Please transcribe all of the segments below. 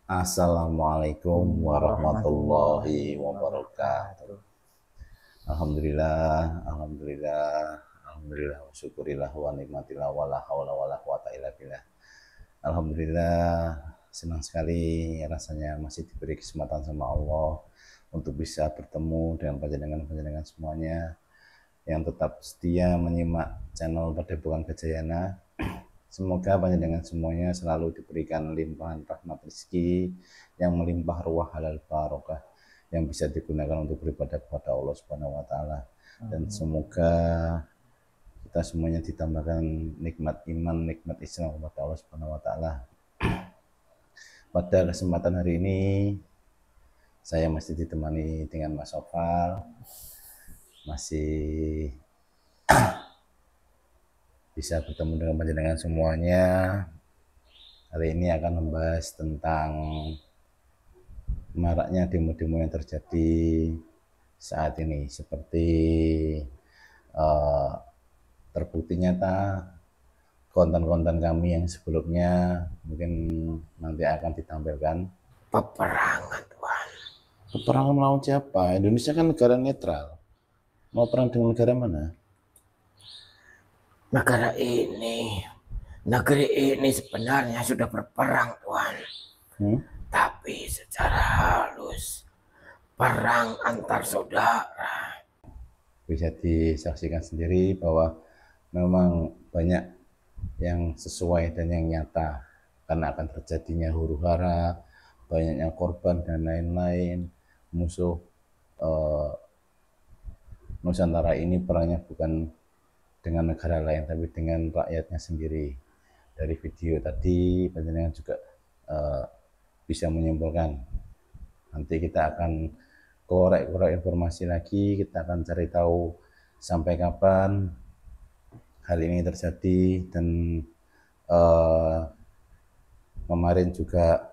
Assalamualaikum warahmatullahi wabarakatuh. Alhamdulillah, alhamdulillah, alhamdulillah, syukurillah wa nikmatillah wa la haula wa la quwata illa billah. Alhamdulillah, senang sekali rasanya masih diberi kesempatan sama Allah untuk bisa bertemu dengan panjenengan semuanya yang tetap setia menyimak channel Padepokan Gajayana. Semoga panjenengan semuanya selalu diberikan limpahan rahmat rezeki yang melimpah ruah halal barokah yang bisa digunakan untuk beribadah kepada Allah Subhanahu wa taala. Dan semoga kita semuanya ditambahkan nikmat iman, nikmat Islam kepada Allah Subhanahu wa taala. Pada kesempatan hari ini saya masih ditemani dengan Mas Sofal, masih bisa bertemu dengan panjenengan semuanya. Hari ini akan membahas tentang maraknya demo-demo yang terjadi saat ini, seperti terbukti nyata konten-konten kami yang sebelumnya mungkin nanti akan ditampilkan. Peperangan, Tuhan. Peperangan melawan siapa? Indonesia kan negara netral. Mau perang dengan negara mana? Negeri ini sebenarnya sudah berperang, Tuhan. Tapi secara halus, perang antar saudara. Bisa disaksikan sendiri bahwa memang banyak yang sesuai dan yang nyata, karena akan terjadinya huru-hara, banyaknya korban dan lain-lain. Musuh Nusantara ini perangnya bukan dengan negara lain tapi dengan rakyatnya sendiri. Dari video tadi panjenengan juga bisa menyimpulkan. Nanti kita akan korek-korek informasi lagi, kita akan cari tahu sampai kapan hal ini terjadi. Dan kemarin juga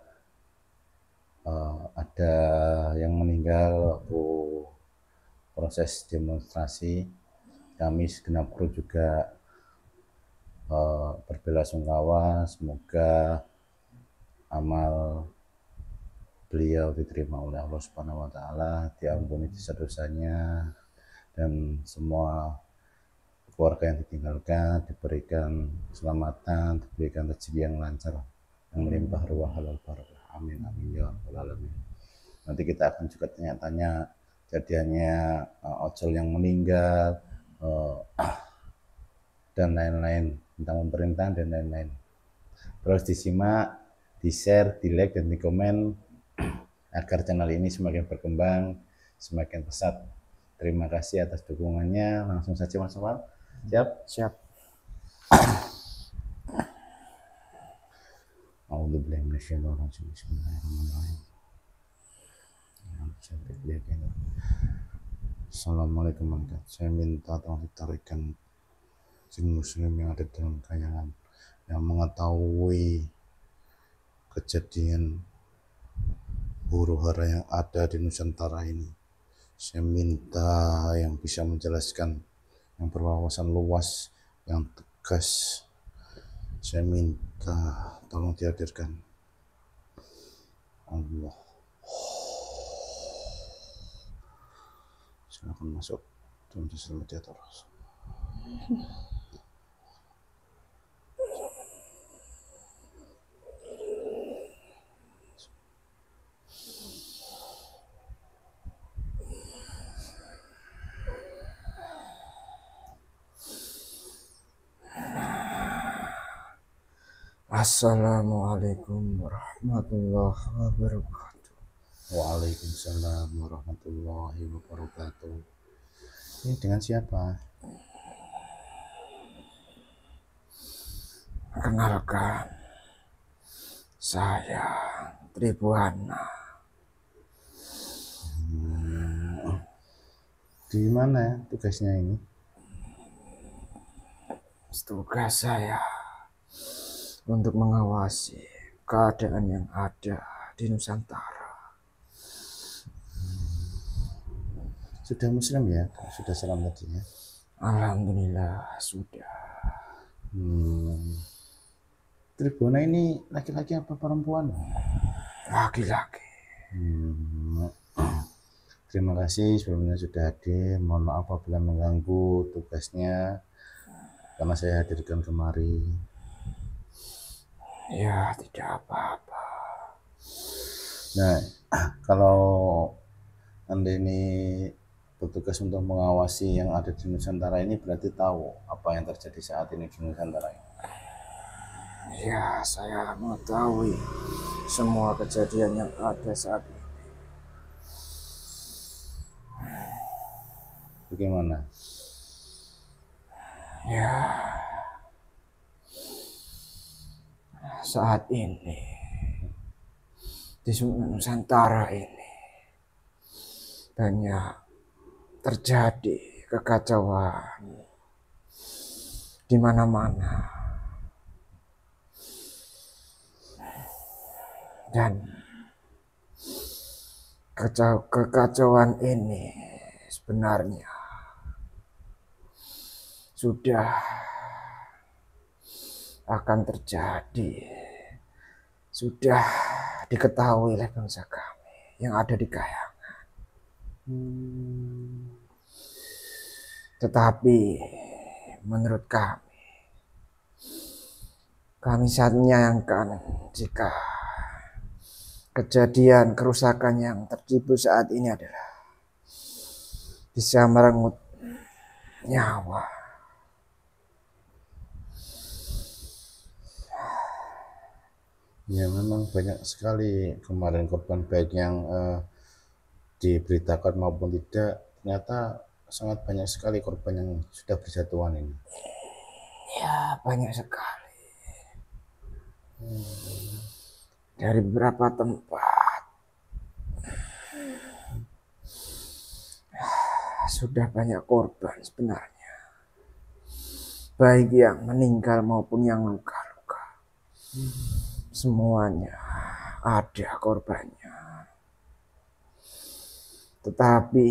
ada yang meninggal waktu proses demonstrasi. Kami segenap kru juga berbelasungkawa, semoga amal beliau diterima oleh Allah Subhanahu wa taala, diampuni dosa-dosanya, dan semua keluarga yang ditinggalkan diberikan keselamatan, diberikan rezeki yang lancar, yang melimpah ruah halal barakah. Amin amin ya rabbal alamin. Nanti kita akan juga tanya-tanya kejadiannya ojol yang meninggal dan lain-lain, tentang pemerintahan dan lain-lain. Terus disimak, di-share, di-like, dan di-komen agar channel ini semakin berkembang, semakin pesat. Terima kasih atas dukungannya. Langsung saja Mas Sofal. Siap. A'udzubillahi minasyaitonir rajim. Bismillahirrahmanirrahim. Assalamualaikum warahmatullahi wabarakatuh. Saya minta tolong ditarikan jin muslim yang ada dalam kayangan yang mengetahui kejadian huru-hara yang ada di Nusantara ini. Saya minta yang bisa menjelaskan, yang berwawasan luas, yang tegas. Saya minta tolong dihadirkan. Allah. Silakan masuk dalam sosial media terus. Assalamualaikum warahmatullahi wabarakatuh. Waalaikumsalam warahmatullahi wabarakatuh. Ini dengan siapa? Perkenalkan, saya Tribuana. Di mana tugasnya ini? Tugas saya untuk mengawasi keadaan yang ada di Nusantara. Sudah muslim ya? Sudah salam tadi ya? Alhamdulillah sudah. Tribuna ini laki-laki apa perempuan? laki-laki. Hmm. Terima kasih sebelumnya sudah hadir. Mohon maaf apabila mengganggu tugasnya karena saya hadirkan kemari. Ya, tidak apa-apa. Nah, kalau Anda ini bertugas untuk mengawasi yang ada di Nusantara ini, berarti tahu apa yang terjadi saat ini di Nusantara ini. Ya, saya mengetahui semua kejadian yang ada saat ini. Bagaimana? Ya, saat ini di Nusantara ini banyak terjadi kekacauan di mana-mana. Dan kekacauan ini sebenarnya sudah akan terjadi, sudah diketahui oleh bangsa kami yang ada di Kayangan. Tetapi menurut kami saat menyayangkan jika kejadian kerusakan yang tertimbul saat ini adalah bisa merenggut nyawa. Ya, memang banyak sekali kemarin korban, baik yang diberitakan maupun tidak. Ternyata sangat banyak sekali korban yang sudah berjatuhan ini. Ya, banyak sekali. Dari beberapa tempat sudah banyak korban sebenarnya, baik yang meninggal maupun yang luka-luka. Semuanya ada korbannya. Tetapi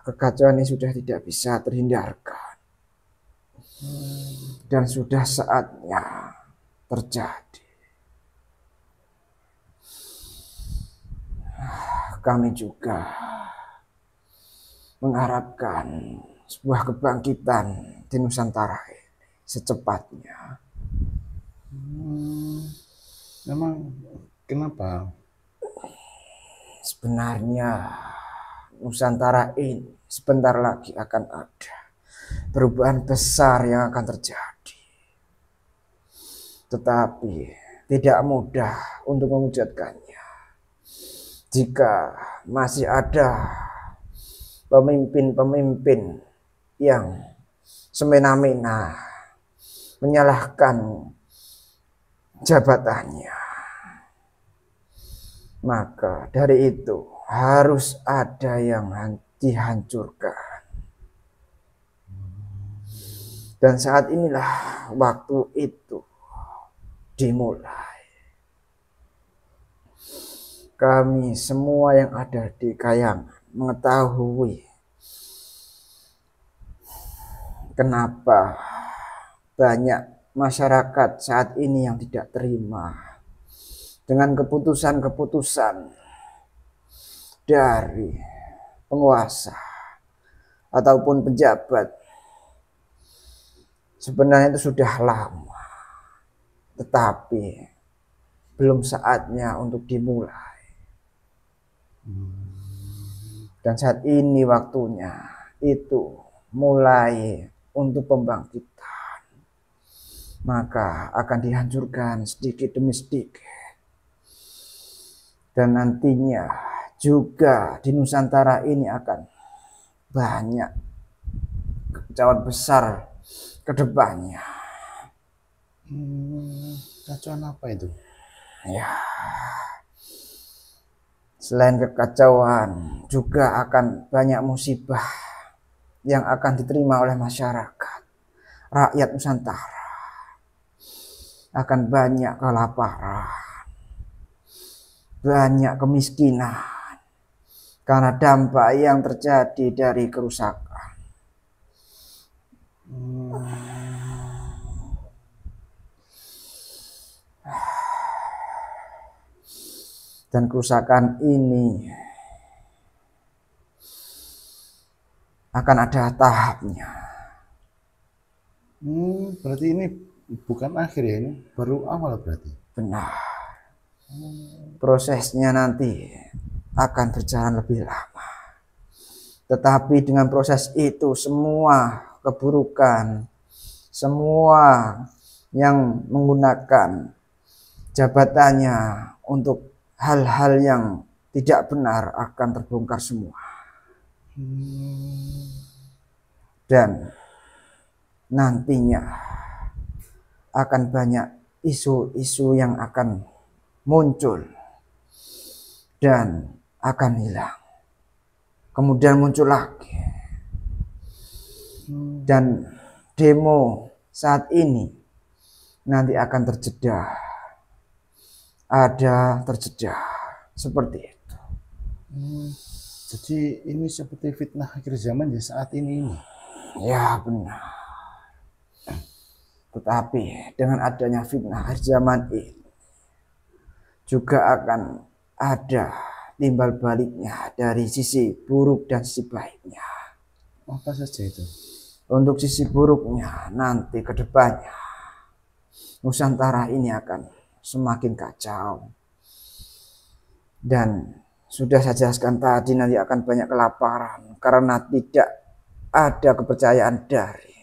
kekacauan ini sudah tidak bisa terhindarkan. Dan sudah saatnya terjadi. Kami juga mengharapkan sebuah kebangkitan di Nusantara ini secepatnya. Memang kenapa? Sebenarnya Nusantara ini sebentar lagi akan ada perubahan besar yang akan terjadi. Tetapi tidak mudah untuk mewujudkannya jika masih ada pemimpin-pemimpin yang semena-mena menyalahkan jabatannya. Maka dari itu harus ada yang dihancurkan. Dan saat inilah waktu itu dimulai. Kami semua yang ada di Kayangan mengetahui kenapa banyak masyarakat saat ini yang tidak terima dengan keputusan-keputusan dari penguasa ataupun pejabat. Sebenarnya itu sudah lama, tetapi belum saatnya untuk dimulai. Dan saat ini waktunya itu mulai untuk pembangkitan. Maka akan dihancurkan sedikit demi sedikit. Dan nantinya juga di Nusantara ini akan banyak kekacauan besar ke depannya. Kacauan apa itu? Ya, selain kekacauan juga akan banyak musibah yang akan diterima oleh masyarakat, rakyat Nusantara. Akan banyak kelaparan, banyak kemiskinan karena dampak yang terjadi dari kerusakan. Dan kerusakan ini akan ada tahapnya. Berarti ini bukan akhir ya, ini baru awal berarti. Benar. Prosesnya nanti akan berjalan lebih lama. Tetapi dengan proses itu semua keburukan, semua yang menggunakan jabatannya untuk hal-hal yang tidak benar akan terbongkar semua. Dan nantinya akan banyak isu-isu yang akan muncul dan akan hilang. Kemudian muncul lagi. Dan demo saat ini nanti akan terjeda. Ada terjeda seperti itu. Jadi ini seperti fitnah akhir zaman ya saat ini. Ya benar. Tetapi dengan adanya fitnah akhir zaman ini juga akan ada timbal baliknya dari sisi buruk dan sisi baiknya. Apa saja itu? Untuk sisi buruknya nanti ke depannya Nusantara ini akan semakin kacau. Dan sudah saya jelaskan tadi, nanti akan banyak kelaparan karena tidak ada kepercayaan dari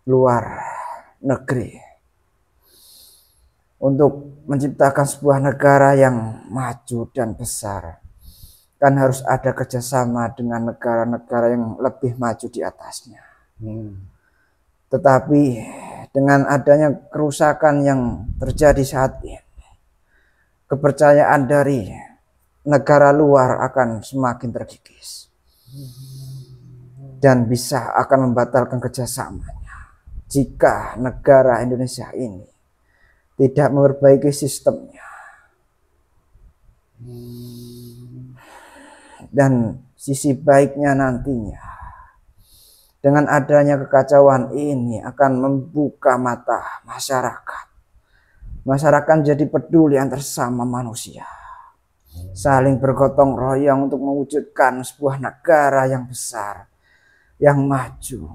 luar negeri untuk menciptakan sebuah negara yang maju dan besar. Kan harus ada kerjasama dengan negara-negara yang lebih maju di atasnya. Tetapi dengan adanya kerusakan yang terjadi saat ini, kepercayaan dari negara luar akan semakin terkikis dan bisa akan membatalkan kerjasamanya jika negara Indonesia ini tidak memperbaiki sistemnya. Dan sisi baiknya nantinya, dengan adanya kekacauan ini akan membuka mata masyarakat. Masyarakat jadi peduli antar sesama manusia. Saling bergotong royong untuk mewujudkan sebuah negara yang besar, yang maju,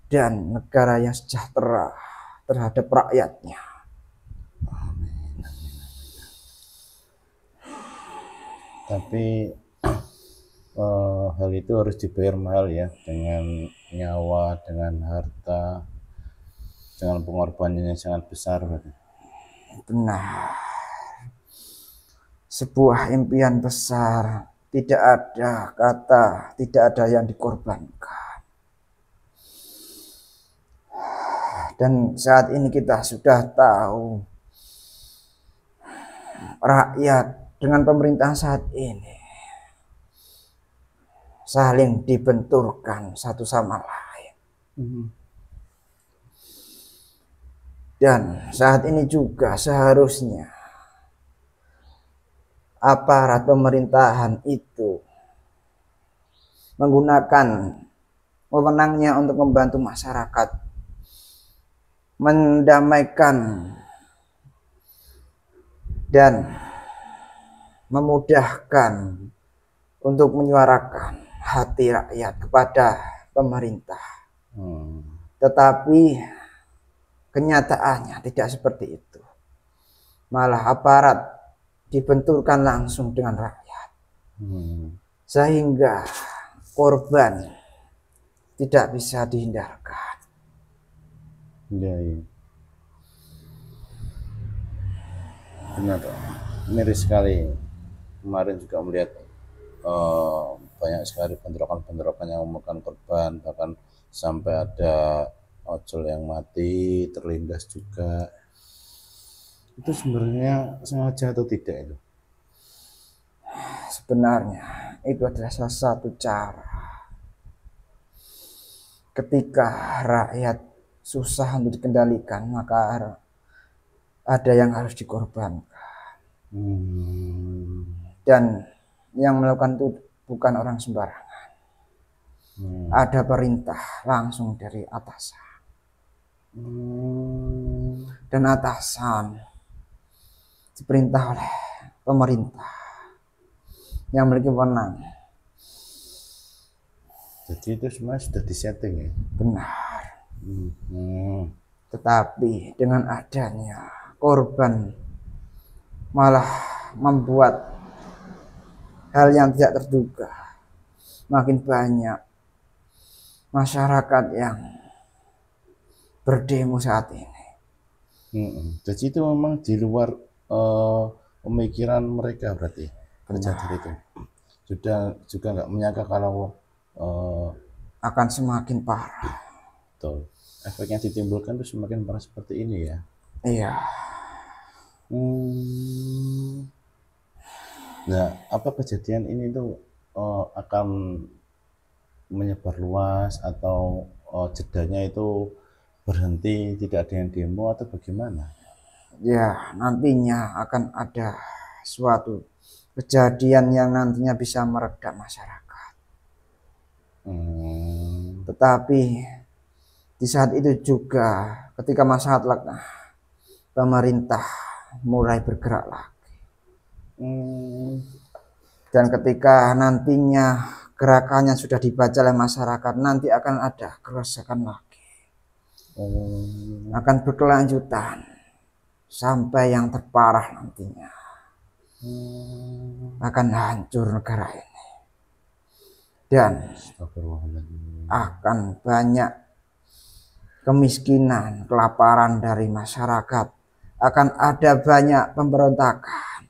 dan negara yang sejahtera terhadap rakyatnya. Tapi hal itu harus dibayar mahal ya, dengan nyawa, dengan harta, dengan pengorbanan yang sangat besar. Benar. Sebuah impian besar, tidak ada kata tidak ada yang dikorbankan. Dan saat ini kita sudah tahu rakyat dengan pemerintah saat ini saling dibenturkan satu sama lain. Dan saat ini juga seharusnya aparat pemerintahan itu menggunakan wewenangnya untuk membantu masyarakat, mendamaikan dan memudahkan untuk menyuarakan hati rakyat kepada pemerintah. Tetapi kenyataannya tidak seperti itu. Malah aparat dibenturkan langsung dengan rakyat. Sehingga korban tidak bisa dihindarkan. Ya. Benar, miris sekali. Kemarin juga melihat banyak sekali bentrokan-bentrokan yang memakan korban, bahkan sampai ada ojol yang mati, terlindas juga. Itu sebenarnya sengaja atau tidak itu? Sebenarnya itu adalah salah satu cara ketika rakyat susah untuk dikendalikan, maka ada yang harus dikorbankan. Dan yang melakukan itu bukan orang sembarangan. Ada perintah langsung dari atasan. Dan atasan diperintah oleh pemerintah yang memiliki wewenang. Jadi itu semua sudah disetting ya. Benar. Hmm. Tetapi dengan adanya korban malah membuat hal yang tidak terduga. Makin banyak masyarakat yang berdemo saat ini. Jadi itu memang di luar pemikiran mereka berarti kejadian itu. Sudah juga nggak menyangka kalau akan semakin parah. betul. Efek yang ditimbulkan itu semakin parah seperti ini ya. Iya. Nah, apa kejadian ini tuh akan menyebar luas atau jedanya itu berhenti, tidak ada yang demo atau bagaimana? Ya, nantinya akan ada suatu kejadian yang nantinya bisa meredam masyarakat. Tetapi di saat itu juga ketika masyarakat lengah, pemerintah mulai bergerak lagi. Dan ketika nantinya gerakannya sudah dibaca oleh masyarakat, nanti akan ada kerusakan lagi. Akan berkelanjutan sampai yang terparah nantinya. Akan hancur negara ini. Dan akan banyak kemiskinan, kelaparan dari masyarakat. Akan ada banyak pemberontakan.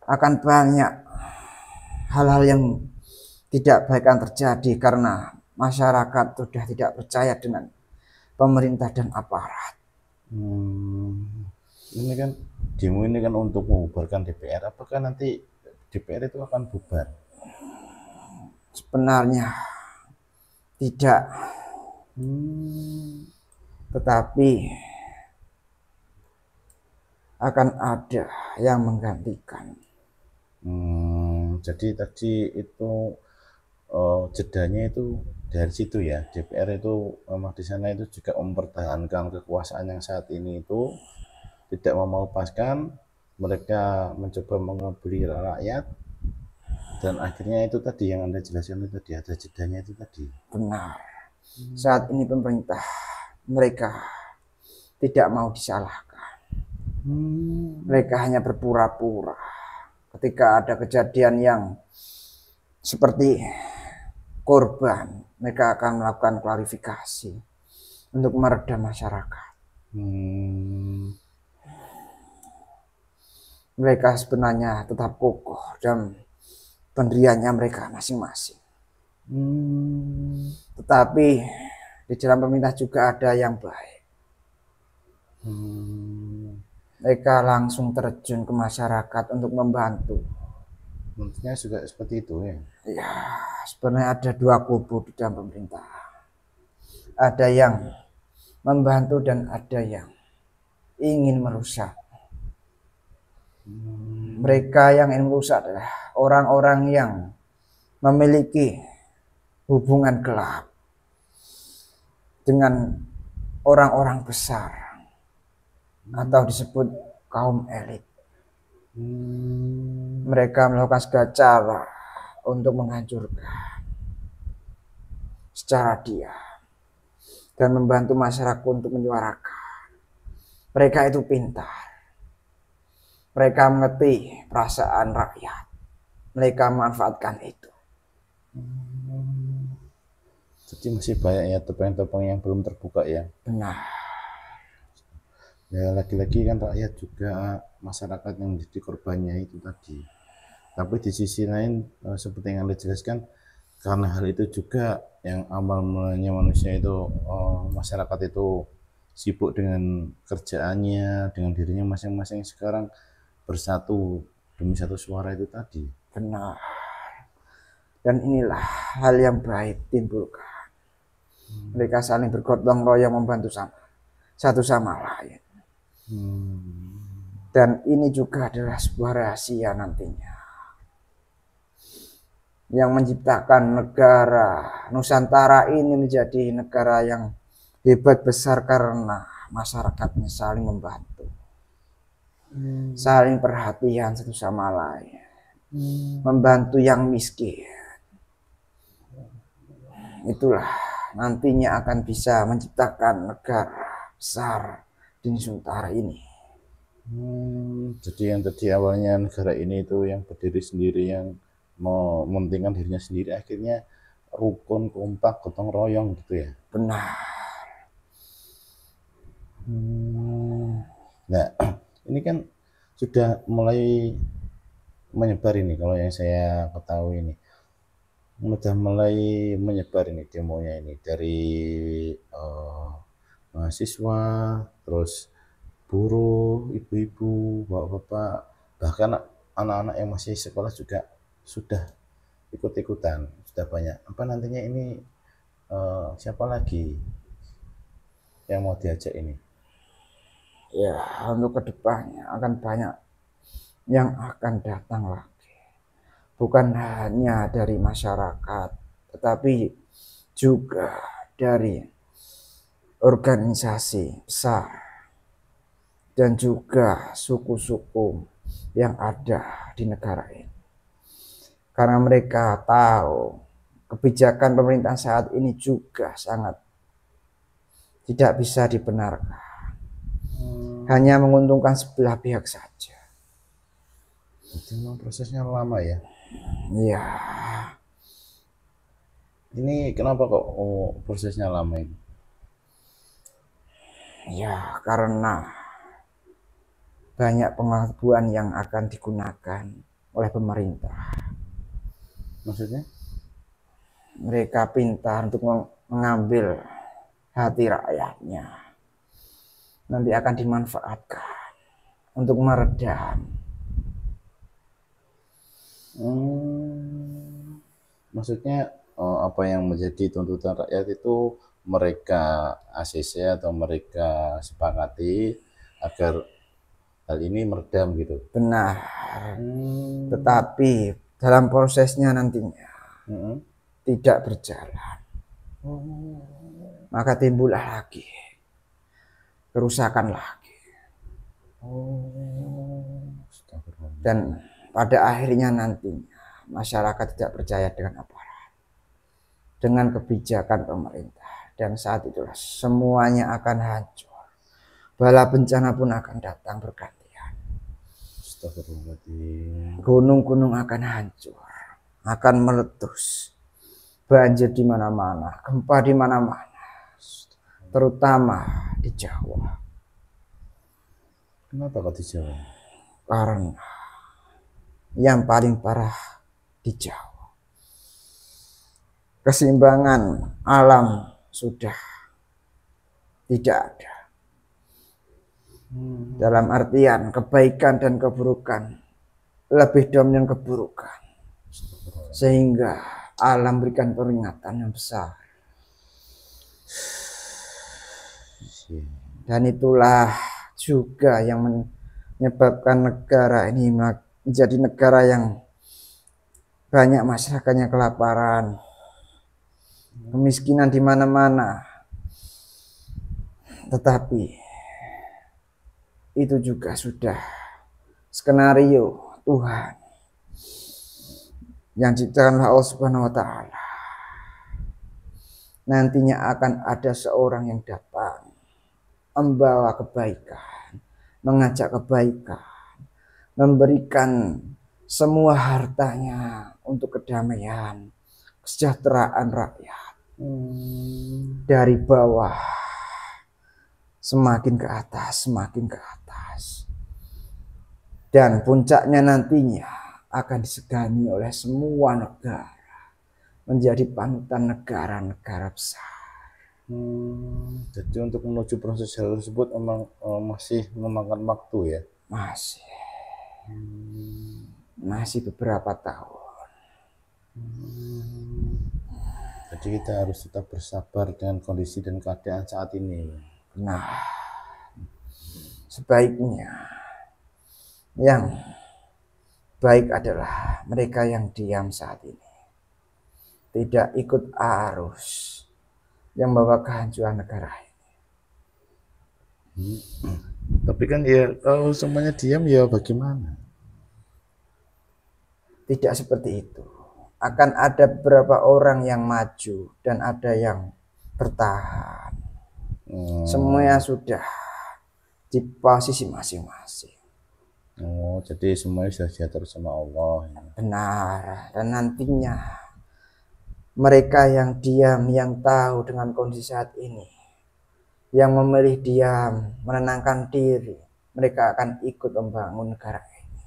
Akan banyak hal-hal yang tidak baik yang terjadi karena masyarakat sudah tidak percaya dengan pemerintah dan aparat. Ini kan demo ini kan untuk membubarkan DPR. Apakah nanti DPR itu akan bubar? Sebenarnya tidak. Tetapi akan ada yang menggantikan. Jadi tadi itu jedanya itu dari situ ya. DPR itu memang di sana itu juga mempertahankan kekuasaan yang saat ini itu tidak melepaskan. Mereka mencoba mengelabui rakyat dan akhirnya itu tadi yang Anda jelaskan itu tadi ada jedanya itu tadi. Benar. Saat ini pemerintah mereka tidak mau disalahkan. Mereka hanya berpura-pura. Ketika ada kejadian yang seperti korban, mereka akan melakukan klarifikasi untuk meredam masyarakat. Mereka sebenarnya tetap kokoh dan pendiriannya mereka masing-masing. Tetapi di dalam pemerintah juga ada yang baik. Mereka langsung terjun ke masyarakat untuk membantu. Menurutnya juga seperti itu ya. Ya, sebenarnya ada dua kubu di dalam pemerintah. Ada yang membantu dan ada yang ingin merusak. Mereka yang ingin merusak adalah orang-orang yang memiliki hubungan gelap dengan orang-orang besar atau disebut kaum elit. Mereka melakukan segala cara untuk menghancurkan secara diam dan membantu masyarakat untuk menyuarakan. Mereka itu pintar. Mereka mengerti perasaan rakyat. Mereka memanfaatkan itu. Jadi masih banyak ya topeng-topeng yang belum terbuka ya. Benar. Ya lagi-lagi kan rakyat juga masyarakat yang menjadi korbannya itu tadi. Tapi di sisi lain seperti yang Anda jelaskan, karena hal itu juga yang awal mulanya manusia itu masyarakat itu sibuk dengan kerjaannya, dengan dirinya masing-masing, sekarang bersatu demi satu suara itu tadi. Benar. Dan inilah hal yang baik timbulkan. Mereka saling bergotong royong membantu satu sama lain. Dan ini juga adalah sebuah rahasia nantinya yang menciptakan negara Nusantara ini menjadi negara yang hebat besar karena masyarakatnya saling membantu, saling perhatian satu sama lain. membantu yang miskin. Itulah nantinya akan bisa menciptakan negara besar di Nusantara ini. Jadi yang tadi awalnya negara ini itu yang berdiri sendiri, yang mau mementingkan dirinya sendiri, akhirnya rukun, kompak, gotong royong gitu ya. Benar. Nah, ini kan sudah mulai menyebar ini, kalau yang saya ketahui ini sudah mulai menyebar ini demonya ini dari mahasiswa, terus buruh, ibu-ibu, bapak-bapak, bahkan anak-anak yang masih sekolah juga sudah ikut-ikutan, sudah banyak. Apa nantinya ini siapa lagi yang mau diajak ini? Ya, untuk kedepannya akan banyak yang akan datang lagi. Bukan hanya dari masyarakat, tetapi juga dari organisasi besar dan juga suku-suku yang ada di negara ini. Karena mereka tahu kebijakan pemerintah saat ini juga sangat tidak bisa dibenarkan. Hanya menguntungkan sebelah pihak saja. Itu memang prosesnya lama ya. Iya. Ini kenapa kok prosesnya lama ini? Ya, karena banyak pengetahuan yang akan digunakan oleh pemerintah. Maksudnya? Mereka pintar untuk mengambil hati rakyatnya. Nanti akan dimanfaatkan untuk meredam. Maksudnya apa yang menjadi tuntutan rakyat itu mereka ACC atau mereka sepakati agar hal ini meredam gitu. Benar. Tetapi dalam prosesnya nantinya tidak berjalan. Maka timbullah lagi kerusakan lagi. Dan pada akhirnya nantinya masyarakat tidak percaya dengan aparat, dengan kebijakan pemerintah, dan saat itulah semuanya akan hancur. Bala bencana pun akan datang bergantian. Gunung-gunung akan hancur, akan meletus, banjir di mana-mana, gempa di mana-mana, terutama di Jawa. Kenapa kok di Jawa? Karena yang paling parah di Jawa, keseimbangan alam sudah tidak ada. Dalam artian kebaikan dan keburukan lebih dominan keburukan, sehingga alam berikan peringatan yang besar. Dan itulah juga yang menyebabkan negara ini menjadi negara yang banyak masyarakatnya kelaparan, kemiskinan di mana-mana. Tetapi itu juga sudah skenario Tuhan yang diciptakan Allah Subhanahu wa taala. Nantinya akan ada seorang yang datang membawa kebaikan, mengajak kebaikan, memberikan semua hartanya untuk kedamaian, kesejahteraan rakyat. Dari bawah semakin ke atas, semakin ke atas. Dan puncaknya nantinya akan disegani oleh semua negara, menjadi panutan negara-negara besar. Jadi untuk menuju proses hal tersebut memang masih memakan waktu ya? Masih beberapa tahun. Jadi kita harus tetap bersabar dengan kondisi dan keadaan saat ini. Nah, sebaiknya yang baik adalah mereka yang diam saat ini, tidak ikut arus yang membawa kehancuran negara ini. Tapi kan ya kalau semuanya diam ya bagaimana? Tidak seperti itu. Akan ada beberapa orang yang maju dan ada yang bertahan. Semuanya sudah di posisi masing-masing. Oh, jadi semuanya sudah diatur sama Allah. Benar. Dan nantinya mereka yang diam, yang tahu dengan kondisi saat ini, yang memilih diam, menenangkan diri, mereka akan ikut membangun negara ini.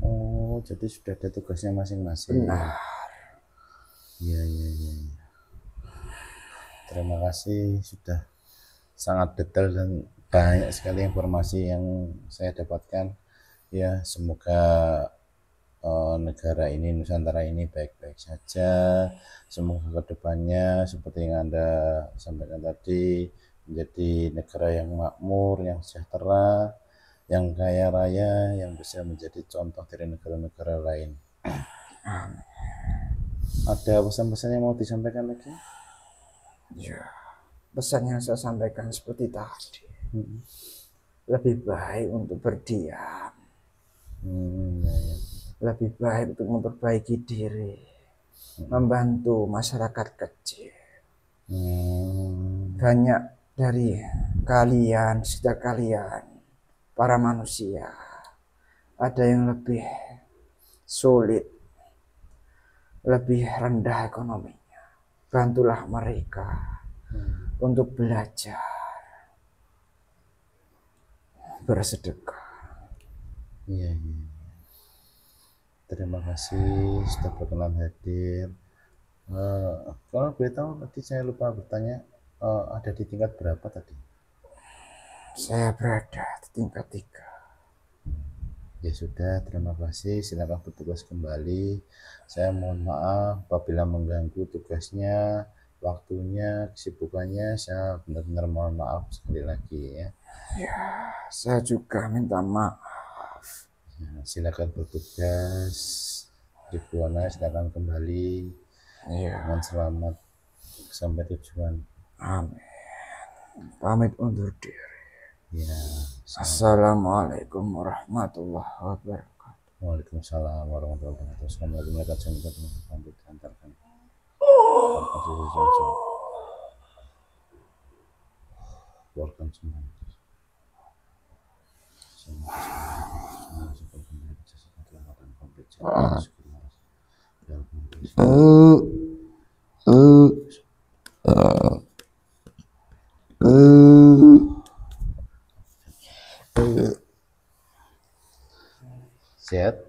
Oh, jadi sudah ada tugasnya masing-masing. Benar. Iya. Terima kasih sudah sangat detail dan banyak sekali informasi yang saya dapatkan. Ya, semoga negara ini, Nusantara ini baik-baik saja. Semoga kedepannya seperti yang Anda sampaikan tadi menjadi negara yang makmur, yang sejahtera, yang kaya raya, yang bisa menjadi contoh dari negara-negara lain. Ada pesan-pesan yang mau disampaikan lagi? Ya, pesan yang saya sampaikan seperti tadi. Lebih baik untuk berdiam. Ya. Lebih baik untuk memperbaiki diri, membantu masyarakat kecil. Banyak dari kalian, sekitar kalian, para manusia, ada yang lebih sulit, lebih rendah ekonominya. Bantulah mereka untuk belajar, bersedekah. Iya. Terima kasih sudah berkenan hadir. Kalau boleh tahu tadi saya lupa bertanya, ada di tingkat berapa tadi? Saya berada di tingkat 3. Ya sudah, terima kasih. Silakan bertugas kembali. Saya mohon maaf apabila mengganggu tugasnya, waktunya, kesibukannya. Saya benar-benar mohon maaf sekali lagi ya. Ya, saya juga minta maaf. Ya, silakan bertugas. Ribuana silakan kembali. Ya. Dengan selamat sampai tujuan. Amin. Pamit undur diri. Ya. Assalamualaikum warahmatullahi wabarakatuh. Waalaikumsalam warahmatullahi wabarakatuh. Assalamualaikum warahmatullahi wabarakatuh. Diantarkan. Welcome semua. Sehat?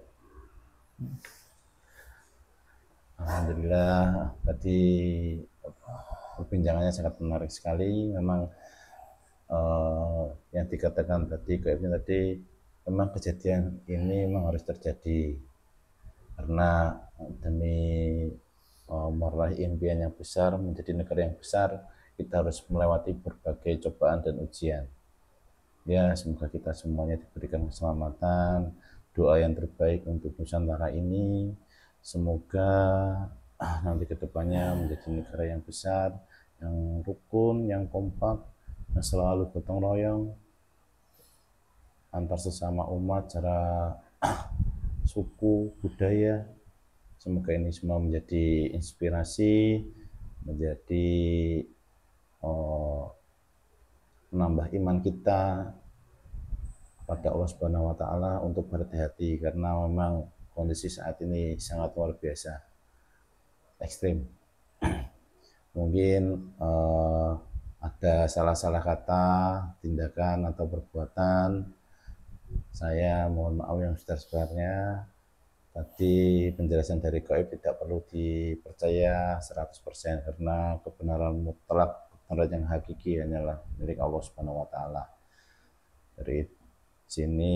Alhamdulillah, tadi perbincangannya sangat menarik sekali. Memang yang dikatakan tadi, memang kejadian ini memang harus terjadi karena demi meraih impian yang besar, menjadi negara yang besar, kita harus melewati berbagai cobaan dan ujian. Ya, semoga kita semuanya diberikan keselamatan, doa yang terbaik untuk Nusantara ini. Semoga nanti kedepannya menjadi negara yang besar, yang rukun, yang kompak, yang selalu gotong royong antar sesama umat, cara suku, budaya. Semoga ini semua menjadi inspirasi, menjadi menambah iman kita pada Allah Subhanahu wa Ta'ala untuk berhati-hati, karena memang kondisi saat ini sangat luar biasa, ekstrim. Mungkin ada salah-salah kata, tindakan atau perbuatan, saya mohon maaf yang sebesar-besarnya. Tadi penjelasan dari gaib tidak perlu dipercaya 100% karena kebenaran mutlak, kebenaran yang hakiki hanyalah milik Allah Subhanahu wa Ta'ala. Dari sini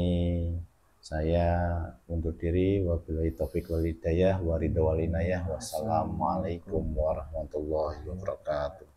saya undur diri. Wabillahi taufiq wal hidayah wa ridha wal inayah. Wassalamualaikum warahmatullahi wabarakatuh.